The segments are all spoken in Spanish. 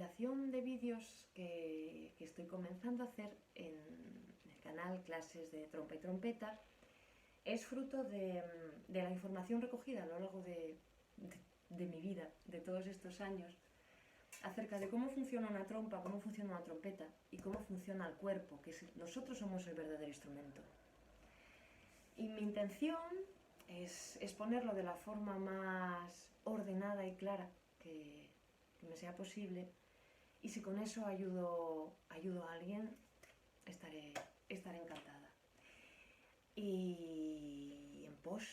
realización de vídeos que estoy comenzando a hacer en el canal Clases de Trompa y Trompeta es fruto de la información recogida a lo largo de mi vida, de todos estos años, acerca de cómo funciona una trompa, cómo funciona una trompeta y cómo funciona el cuerpo, que nosotros somos el verdadero instrumento. Y mi intención es exponerlo de la forma más ordenada y clara que me sea posible, y si con eso ayudo a alguien, estaré encantada. Y en pos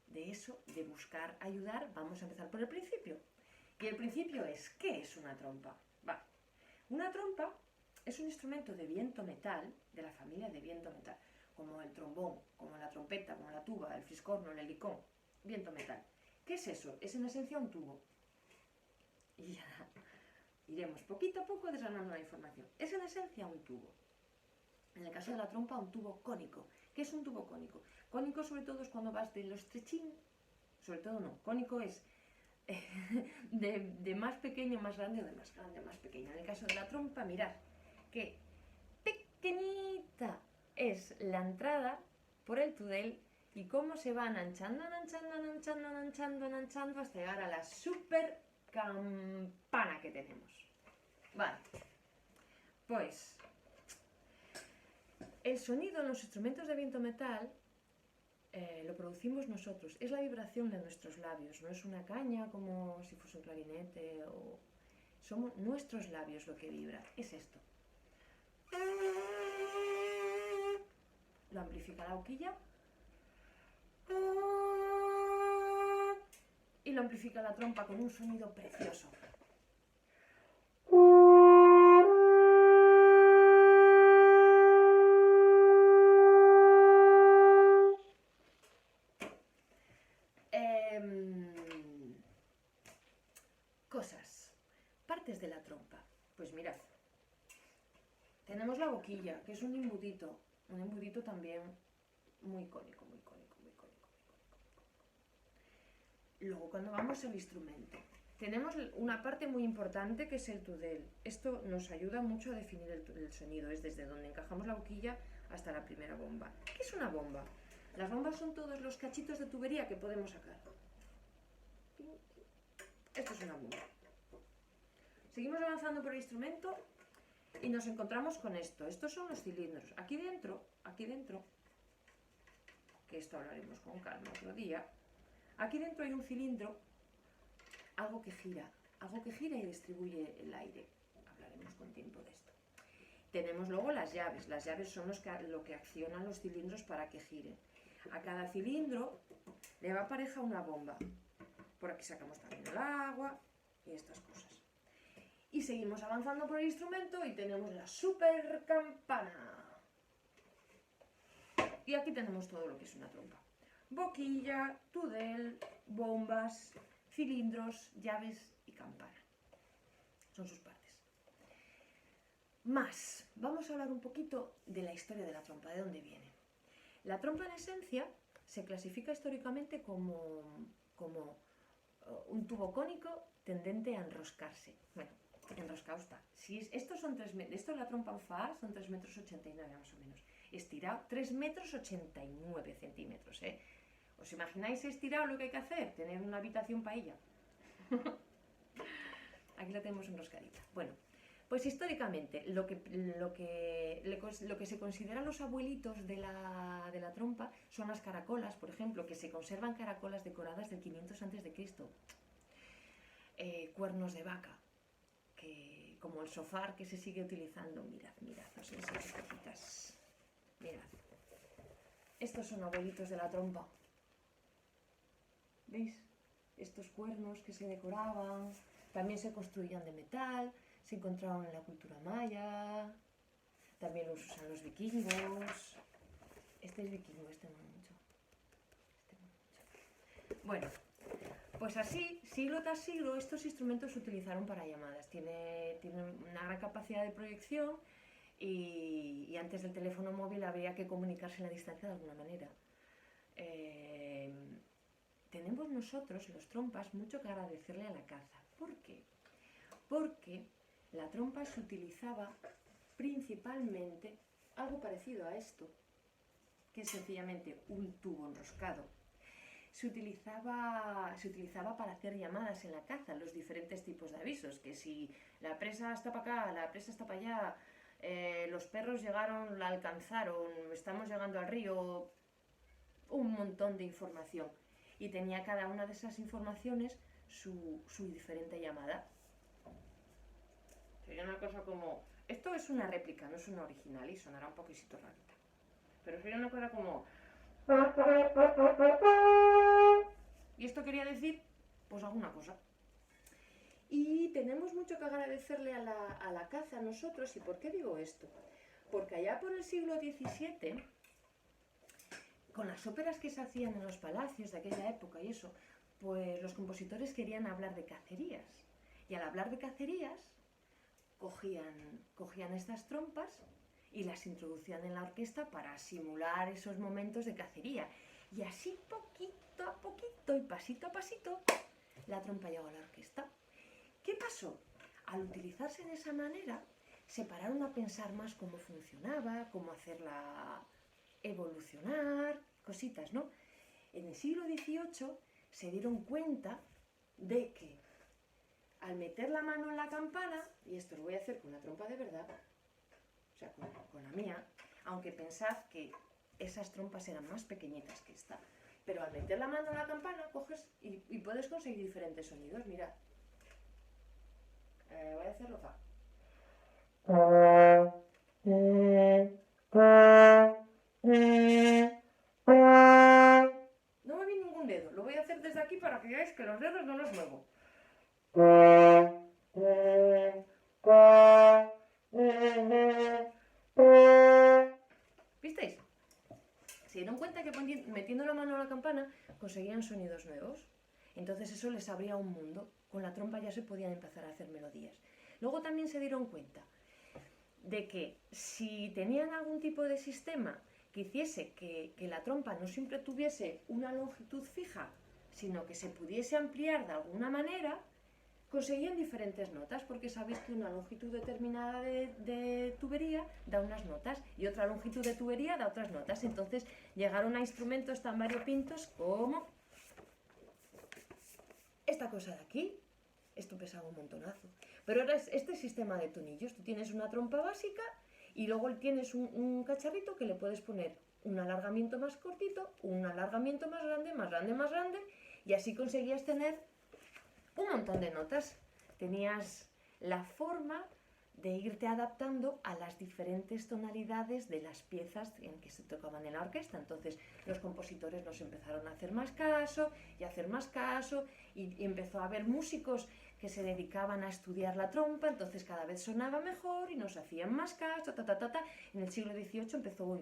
de eso, de buscar ayudar, vamos a empezar por el principio. Y el principio es, ¿qué es una trompa? Una trompa es un instrumento de viento-metal, de la familia de viento-metal, como el trombón, como la trompeta, como la tuba, el fliscorno, el helicón, viento-metal. ¿Qué es eso? Es en esencia un tubo. Y ya iremos poquito a poco desgranando la información. Es en esencia un tubo. En el caso de la trompa, un tubo cónico. ¿Qué es un tubo cónico? Cónico sobre todo es cuando vas de lo estrechín, sobre todo no, cónico es de más pequeño, más grande, o de más grande, más pequeño. En el caso de la trompa, mirad que pequeñita es la entrada por el tudel y cómo se van anchando hasta llegar a la super campana que tenemos. Vale, pues el sonido en los instrumentos de viento metal lo producimos nosotros, es la vibración de nuestros labios, no es una caña como si fuese un clarinete, somos nuestros labios lo que vibra, es esto. Lo amplifica la boquilla y lo amplifica la trompa con un sonido precioso. Cosas, partes de la trompa. Pues mirad, tenemos la boquilla, que es un embudito también muy cónico. Luego, cuando vamos al instrumento, tenemos una parte muy importante que es el tudel. Esto nos ayuda mucho a definir el sonido, es desde donde encajamos la boquilla hasta la primera bomba. ¿Qué es una bomba? Las bombas son todos los cachitos de tubería que podemos sacar. Esto es una bomba. Seguimos avanzando por el instrumento y nos encontramos con esto. Estos son los cilindros. Aquí dentro, que esto hablaremos con calma otro día, aquí dentro hay un cilindro, algo que gira y distribuye el aire. Hablaremos con tiempo de esto. Tenemos luego las llaves. Las llaves son lo que accionan los cilindros para que giren. A cada cilindro le va pareja una bomba. Por aquí sacamos también el agua y estas cosas. Y seguimos avanzando por el instrumento y tenemos la super campana. Y aquí tenemos todo lo que es una trompa. Boquilla, tudel, bombas, cilindros, llaves y campana. Son sus partes. Más, vamos a hablar un poquito de la historia de la trompa, de dónde viene. La trompa en esencia se clasifica históricamente como un tubo cónico tendente a enroscarse. Bueno, enroscado está. Esto es la trompa en fa, son 3,89 m más o menos. Estirado 3,89 m. ¿Os imagináis estirado lo que hay que hacer? Tener una habitación para ella. Aquí la tenemos enroscadita. Bueno, pues históricamente lo que se consideran los abuelitos de la trompa son las caracolas, por ejemplo, que se conservan caracolas decoradas del 500 a.C. Cuernos de vaca, como el sofá que se sigue utilizando. Mirad, os enseño cositas. Mirad. Estos son abuelitos de la trompa. ¿Veis? Estos cuernos que se decoraban, también se construían de metal, se encontraban en la cultura maya, también los usan los vikingos. Este es vikingo, este no mucho. Bueno, pues así, siglo tras siglo, estos instrumentos se utilizaron para llamadas. Tienen una gran capacidad de proyección y antes del teléfono móvil había que comunicarse en la distancia de alguna manera. Tenemos nosotros, los trompas, mucho que agradecerle a la caza. ¿Por qué? Porque La trompa se utilizaba principalmente algo parecido a esto, que es sencillamente un tubo enroscado. Se utilizaba para hacer llamadas en la caza, los diferentes tipos de avisos, que si la presa está para acá, la presa está para allá, los perros llegaron, la alcanzaron, estamos llegando al río, un montón de información. Y tenía cada una de esas informaciones su diferente llamada. Sería una cosa como... Esto es una réplica, no es una original y sonará un poquito rarita. Pero sería una cosa como... ¿Y esto quería decir? Pues alguna cosa. Y tenemos mucho que agradecerle a la caza a nosotros. ¿Y por qué digo esto? Porque allá por el siglo XVII, con las óperas que se hacían en los palacios de aquella época y eso, pues los compositores querían hablar de cacerías. Y al hablar de cacerías, cogían estas trompas y las introducían en la orquesta para simular esos momentos de cacería. Y así poquito a poquito y pasito a pasito, la trompa llegó a la orquesta. ¿Qué pasó? Al utilizarse de esa manera, se pararon a pensar más cómo funcionaba, cómo hacerla evolucionar, cositas, ¿no? En el siglo XVIII se dieron cuenta de que al meter la mano en la campana, y esto lo voy a hacer con la trompa de verdad, o sea, con la mía, aunque pensad que esas trompas eran más pequeñitas que esta, pero al meter la mano en la campana coges y puedes conseguir diferentes sonidos. Mirad, voy a hacerlo acá. No me vi ningún dedo, lo voy a hacer desde aquí para que veáis que los dedos no los muevo. ¿Visteis? Se dieron cuenta que metiendo la mano a la campana conseguían sonidos nuevos. Entonces eso les abría un mundo. Con la trompa ya se podían empezar a hacer melodías. Luego también se dieron cuenta de que si tenían algún tipo de sistema que hiciese que la trompa no siempre tuviese una longitud fija, sino que se pudiese ampliar de alguna manera, conseguían diferentes notas, porque sabéis que una longitud determinada de tubería da unas notas y otra longitud de tubería da otras notas. Entonces llegaron a instrumentos tan variopintos como esta cosa de aquí. Esto pesaba un montonazo. Pero ahora es este sistema de tonillos. Tú tienes una trompa básica y luego tienes un cacharrito que le puedes poner un alargamiento más cortito, un alargamiento más grande, más grande, más grande, y así conseguías tener un montón de notas. Tenías la forma de irte adaptando a las diferentes tonalidades de las piezas en que se tocaban en la orquesta. Entonces los compositores nos empezaron a hacer más caso y a hacer más caso, y empezó a haber músicos que se dedicaban a estudiar la trompa, entonces cada vez sonaba mejor y nos hacían más caso, En el siglo XVIII empezó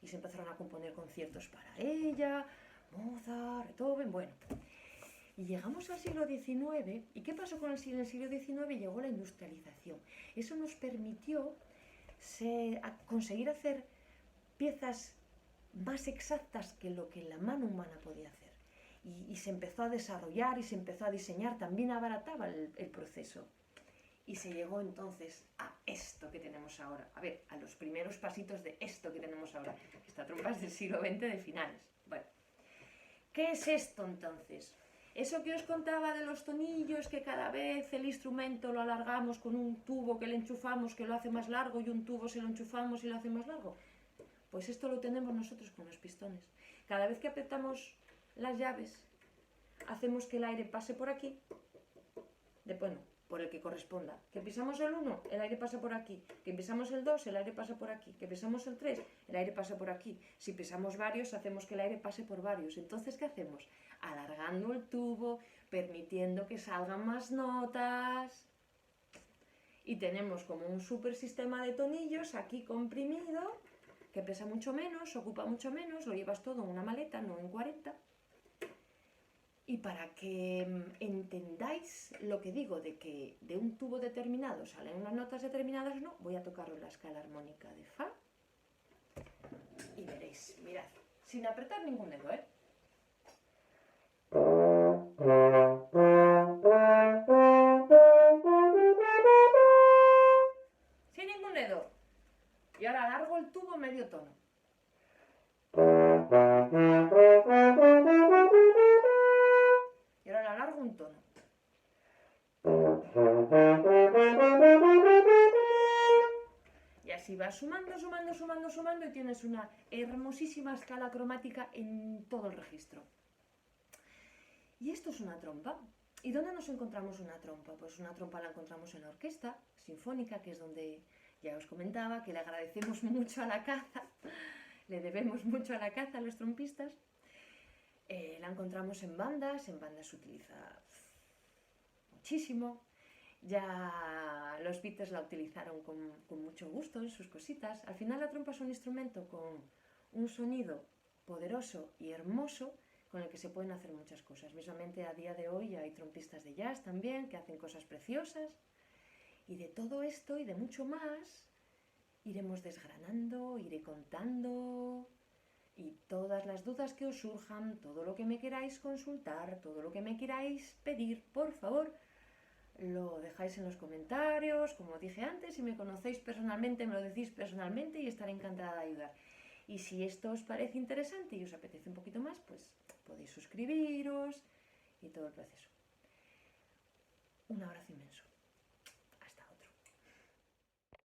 y se empezaron a componer conciertos para ella, Mozart, Beethoven, bueno. Y llegamos al siglo XIX, ¿y qué pasó con el siglo XIX? Llegó la industrialización. Eso nos permitió conseguir hacer piezas más exactas que lo que la mano humana podía hacer. Y se empezó a desarrollar y se empezó a diseñar, también abarataba el proceso. Y se llegó entonces a esto que tenemos ahora. A ver, a los primeros pasitos de esto que tenemos ahora. Esta trompa es del siglo XX de finales. Bueno, ¿qué es esto entonces? Eso que os contaba de los tonillos, que cada vez el instrumento lo alargamos con un tubo que le enchufamos, que lo hace más largo, y un tubo se lo enchufamos y lo hace más largo. Pues esto lo tenemos nosotros con los pistones. Cada vez que apretamos las llaves, hacemos que el aire pase por aquí, por el que corresponda. Que pisamos el 1, el aire pasa por aquí. Que pisamos el 2, el aire pasa por aquí. Que pisamos el 3, el aire pasa por aquí. Si pisamos varios, hacemos que el aire pase por varios. Entonces, ¿qué hacemos? Alargando el tubo, permitiendo que salgan más notas. Y tenemos como un super sistema de tonillos aquí comprimido, que pesa mucho menos, ocupa mucho menos, lo llevas todo en una maleta, no en 40. Y para que entendáis lo que digo de que de un tubo determinado salen unas notas determinadas, no, voy a tocaros la escala armónica de Fa. Y veréis, mirad, sin apretar ningún dedo, ¿eh? el tubo medio tono. Y ahora le alargo un tono. Y así vas sumando, sumando, sumando, sumando y tienes una hermosísima escala cromática en todo el registro. Y esto es una trompa. ¿Y dónde nos encontramos una trompa? Pues una trompa la encontramos en la orquesta sinfónica, que es donde ya os comentaba que le agradecemos mucho a la caza, le debemos mucho a la caza a los trompistas. La encontramos en bandas se utiliza muchísimo. Ya los Beatles la utilizaron con mucho gusto en sus cositas. Al final la trompa es un instrumento con un sonido poderoso y hermoso con el que se pueden hacer muchas cosas. Mismamente a día de hoy hay trompistas de jazz también que hacen cosas preciosas. Y de todo esto y de mucho más iremos desgranando, iré contando, y todas las dudas que os surjan, todo lo que me queráis consultar, todo lo que me queráis pedir, por favor, lo dejáis en los comentarios. Como dije antes, si me conocéis personalmente, me lo decís personalmente y estaré encantada de ayudar. Y si esto os parece interesante y os apetece un poquito más, pues podéis suscribiros y todo el proceso. Un abrazo inmenso.